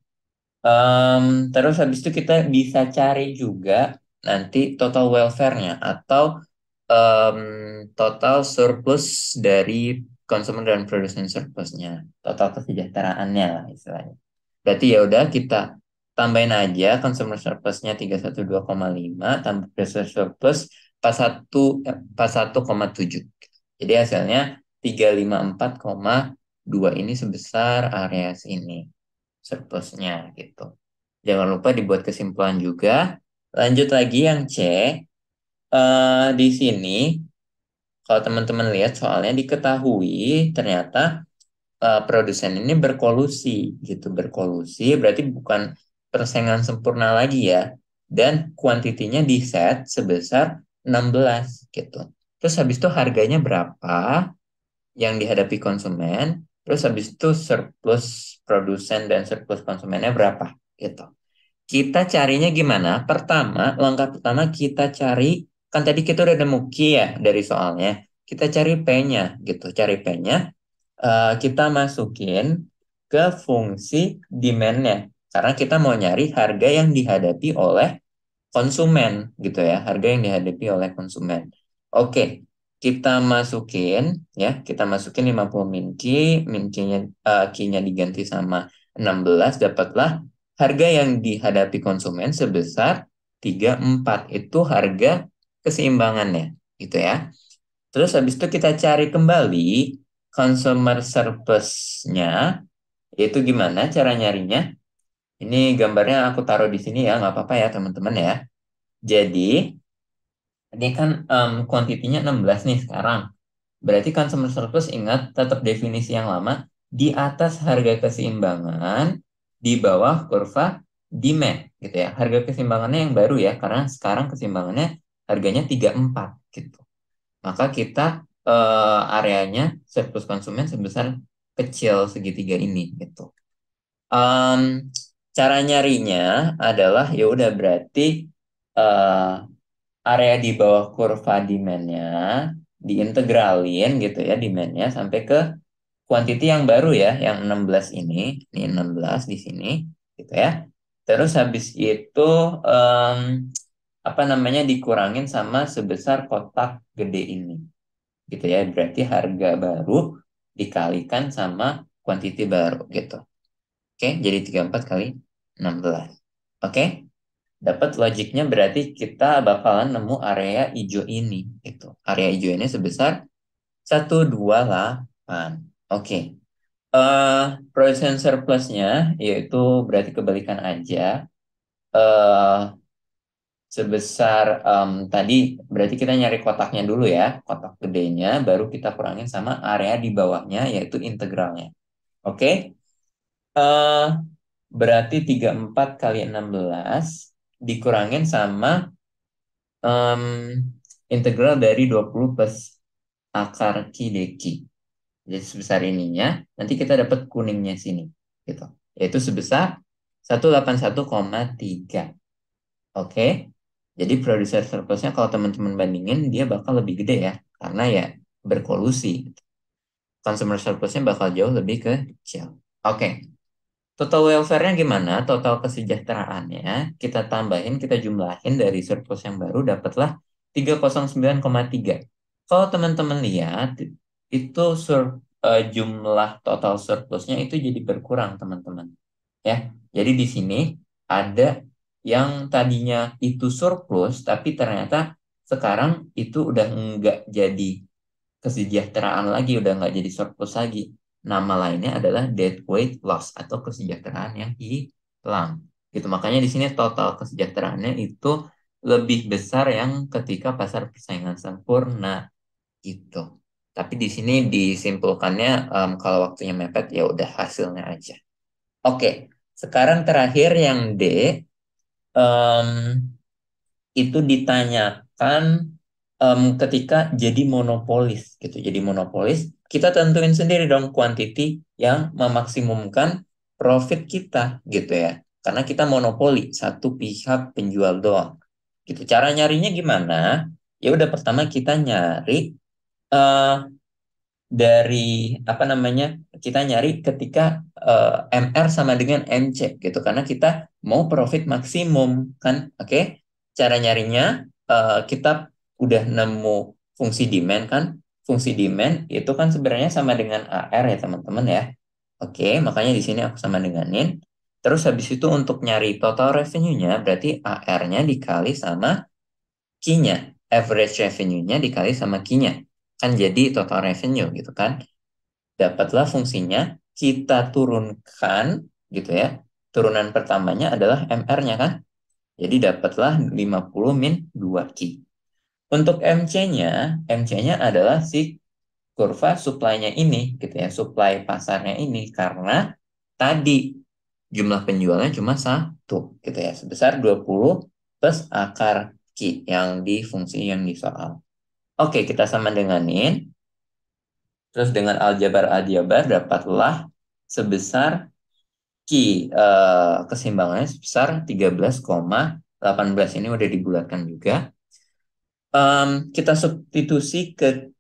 Terus habis itu kita bisa cari juga nanti total welfare-nya atau em, total surplus dari consumer dan produsen surplusnya, total kesejahteraannya lah istilahnya. Berarti ya udah kita tambahin aja consumer surplusnya 312,5 tambah producer surplus 41,7. Jadi hasilnya 354,2 ini sebesar area sini surplusnya gitu. Jangan lupa dibuat kesimpulan juga. Lanjut lagi yang C. Di sini kalau teman-teman lihat soalnya diketahui ternyata produsen ini berkolusi gitu. Berkolusi berarti bukan persaingan sempurna lagi ya. Dan kuantitinya di set sebesar 16 gitu. Terus habis itu harganya berapa yang dihadapi konsumen. Terus habis itu surplus produsen dan surplus konsumennya berapa gitu. Kita carinya gimana? Langkah pertama kita cari, kan tadi kita udah nemu Q ya dari soalnya. Kita cari P-nya gitu. Cari P-nya, kita masukin ke fungsi demand-nya. Karena kita mau nyari harga yang dihadapi oleh konsumen gitu ya, harga yang dihadapi oleh konsumen. Oke, kita masukin 50 min key-nya key-nya diganti sama 16, dapatlah harga yang dihadapi konsumen sebesar 34. Itu harga keseimbangannya gitu ya. Terus habis itu kita cari kembali consumer surplus-nya, itu gimana cara nyarinya? Ini gambarnya aku taruh di sini ya, nggak apa-apa ya teman-teman ya. Jadi, ini kan kuantitinya 16 nih sekarang. Berarti consumer surplus ingat tetap definisi yang lama, di atas harga keseimbangan, di bawah kurva demand gitu ya. Harga keseimbangannya yang baru ya, karena sekarang keseimbangannya harganya 34 gitu. Maka kita areanya surplus konsumen sebesar kecil segitiga ini gitu. Em, Cara nyarinya adalah ya udah berarti eh, area di bawah kurva demand-nya diintegralin gitu ya demand-nya sampai ke quantity yang baru ya yang 16 ini 16 di sini gitu ya. Terus habis itu em, apa namanya dikurangin sama sebesar kotak gede ini gitu ya. Berarti harga baru dikalikan sama quantity baru gitu. Oke, jadi 34 kali 16. Oke? Dapat logiknya berarti kita bakalan nemu area hijau ini gitu. Area hijau ini sebesar 128. Oke. Production surplusnya yaitu berarti kebalikan aja. eh Sebesar tadi berarti kita nyari kotaknya dulu ya. Kotak gedenya baru kita kurangin sama area di bawahnya yaitu integralnya. Oke. eh Berarti 34 kali 16 dikurangin sama em, integral dari 20 plus akar Ki deki. Jadi sebesar ininya, nanti kita dapat kuningnya sini. Gitu. Yaitu sebesar 181,3. Oke. Jadi producer surplusnya kalau teman-teman bandingin, dia bakal lebih gede ya. Karena ya berkolusi. Consumer surplusnya bakal jauh lebih kecil. Oke. Total welfare-nya gimana? Total kesejahteraannya kita tambahin, kita jumlahin dari surplus yang baru dapatlah 309,3. Kalau teman-teman lihat itu jumlah total surplusnya itu jadi berkurang, teman-teman. Ya. Jadi di sini ada yang tadinya itu surplus tapi ternyata sekarang itu udah enggak jadi kesejahteraan lagi, udah nggak jadi surplus lagi. Nama lainnya adalah dead weight loss atau kesejahteraan yang hilang. Gitu. Makanya di sini total kesejahteraannya itu lebih besar yang ketika pasar persaingan sempurna itu. Tapi di sini disimpulkannya kalau waktunya mepet ya udah hasilnya aja. Oke, sekarang terakhir yang D em, itu ditanyakan ketika jadi monopolis gitu. Jadi monopolis, kita tentuin sendiri dong quantity yang memaksimumkan profit kita gitu ya. Karena kita monopoli, satu pihak penjual doang. Gitu. Cara nyarinya gimana? Ya udah pertama kita nyari eh, dari apa namanya, kita nyari ketika MR sama dengan MC gitu, karena kita mau profit maksimum kan. Oke, cara nyarinya kita udah nemu fungsi demand kan. Fungsi demand itu kan sebenarnya sama dengan AR ya teman-teman ya. Oke, makanya di sini aku sama denganin. Terus habis itu untuk nyari total revenue-nya berarti AR-nya dikali sama Q-nya. Average revenue-nya dikali sama Q-nya. Kan jadi total revenue gitu kan. Dapatlah fungsinya, kita turunkan gitu ya. Turunan pertamanya adalah MR-nya kan. Jadi dapatlah 50 min 2Q. Untuk MC-nya adalah si kurva supply-nya ini gitu ya. Supply pasarnya ini karena tadi jumlah penjualnya cuma satu gitu ya. Sebesar 20 plus akar Q yang di fungsi yang di soal. Oke, kita sama denganin. Terus dengan aljabar dapatlah sebesar Q keseimbangannya sebesar 13,18. Ini udah dibulatkan juga. Kita substitusi ke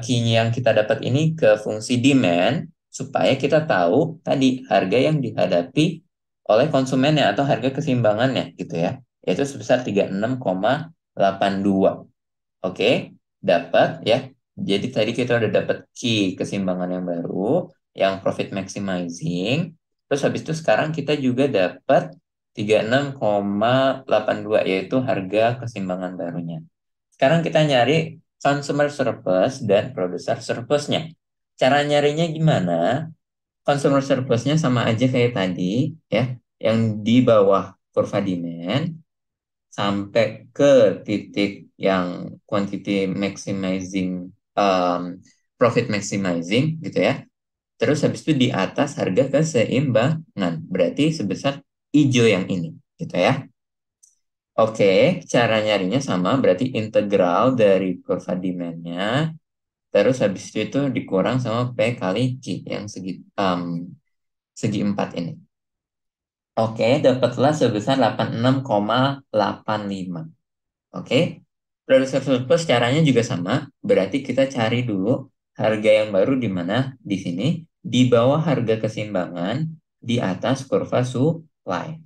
Q-nya yang kita dapat ini ke fungsi demand supaya kita tahu tadi harga yang dihadapi oleh konsumennya atau harga keseimbangannya gitu ya. Yaitu sebesar 36,82. Oke, dapat ya. Jadi tadi kita udah dapat key keseimbangan yang baru, yang profit maximizing. Terus habis itu sekarang kita juga dapat 36,82 yaitu harga keseimbangan barunya. Sekarang kita nyari consumer surplus dan producer surplusnya. Cara nyarinya gimana? Consumer surplusnya sama aja kayak tadi ya, yang di bawah kurva demand sampai ke titik yang quantity maximizing, um, profit maximizing gitu ya. Terus habis itu di atas harga keseimbangan. Berarti sebesar hijau yang ini gitu ya. Oke, cara nyarinya sama, berarti integral dari kurva demand-nya, terus habis itu dikurang sama P kali Q yang segi 4 ini. Oke, dapatlah sebesar 86,85. Oke, producer surplus caranya juga sama. Berarti kita cari dulu harga yang baru di mana? Di sini. Di bawah harga keseimbangan, di atas kurva supply.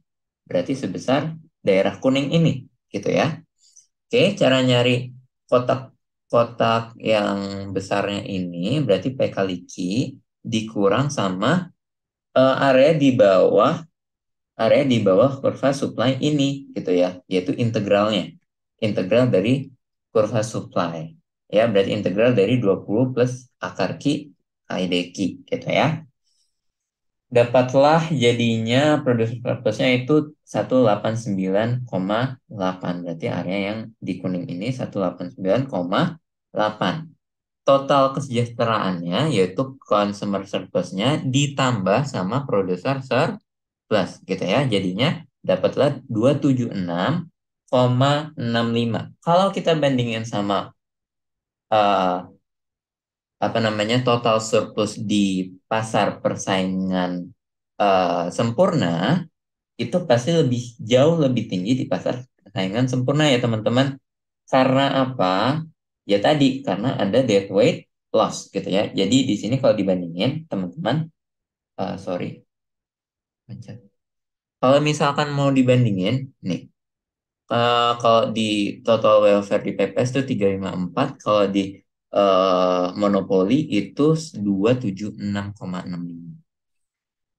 Berarti sebesar daerah kuning ini. Gitu ya. Oke, cara nyari kotak-kotak yang besarnya ini berarti P kali Q dikurang sama area di bawah kurva supply ini gitu ya, yaitu integralnya. Integral dari kurva supply. Ya, berarti integral dari 20 plus akar Q kali dq gitu ya. Dapatlah jadinya producer purpose-nya itu 189,8. Berarti area yang di kuning ini 189,8. Total kesejahteraannya yaitu consumer surplus-nya ditambah sama producer surplus gitu ya. Jadinya dapatlah 276,65. Kalau kita bandingin sama uh, apa namanya total surplus di pasar persaingan sempurna, itu pasti jauh lebih tinggi di pasar persaingan sempurna ya teman-teman. Karena apa? Ya tadi karena ada dead weight loss gitu ya. Jadi di sini kalau dibandingin teman-teman, sorry, pencet. Kalau misalkan mau dibandingin, nih, kalau di total welfare di PPS itu 354, kalau di monopoli itu 276,65.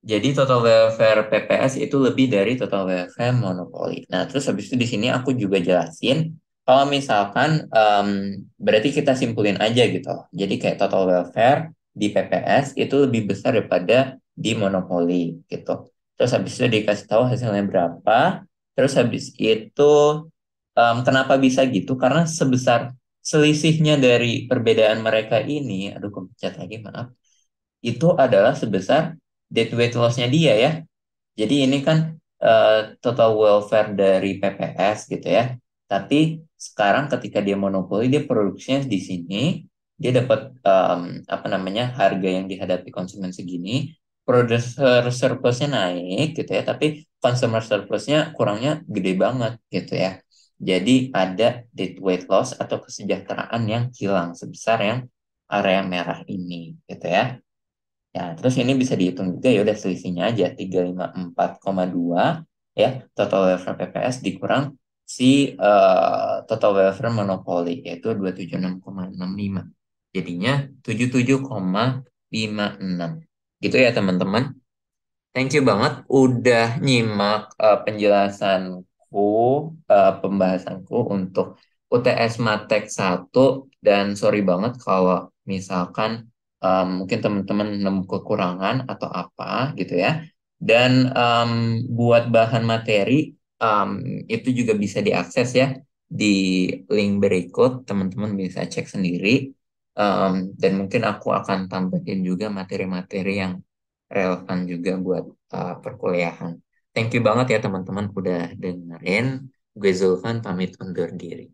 Jadi total welfare PPS itu lebih dari total welfare monopoli. Nah, terus habis itu di sini aku juga jelasin kalau misalkan berarti kita simpulin aja gitu. Jadi kayak total welfare di PPS itu lebih besar daripada di monopoli gitu. Terus habis itu dikasih tahu hasilnya berapa. Terus habis itu kenapa bisa gitu? Karena sebesar selisihnya dari perbedaan mereka ini, aduh kepencet lagi maaf, itu adalah sebesar dead weight loss-nya dia ya. Jadi ini kan total welfare dari PPS gitu ya. Tapi sekarang ketika dia monopoli, dia produksinya di sini, dia dapat apa namanya harga yang dihadapi konsumen segini, producer surplusnya naik gitu ya, tapi consumer surplusnya kurangnya gede banget gitu ya. Jadi ada dead weight loss atau kesejahteraan yang hilang sebesar yang area merah ini gitu ya. Ya, terus ini bisa dihitung juga ya udah selisihnya aja 354,2 ya total waiver PPS dikurang si total waiver monopoli yaitu 276,65. Jadinya 77,56. Gitu ya teman-teman. Thank you banget udah nyimak penjelasanku, pembahasanku untuk UTS Matek 1 dan sorry banget kalau misalkan mungkin teman-teman nemu kekurangan atau apa gitu ya. Dan buat bahan materi em, itu juga bisa diakses ya di link berikut, teman-teman bisa cek sendiri. Dan mungkin aku akan tambahin juga materi-materi yang relevan juga buat perkuliahan. Thank you banget ya teman-teman udah dengerin. Gue Zulfan pamit undur diri.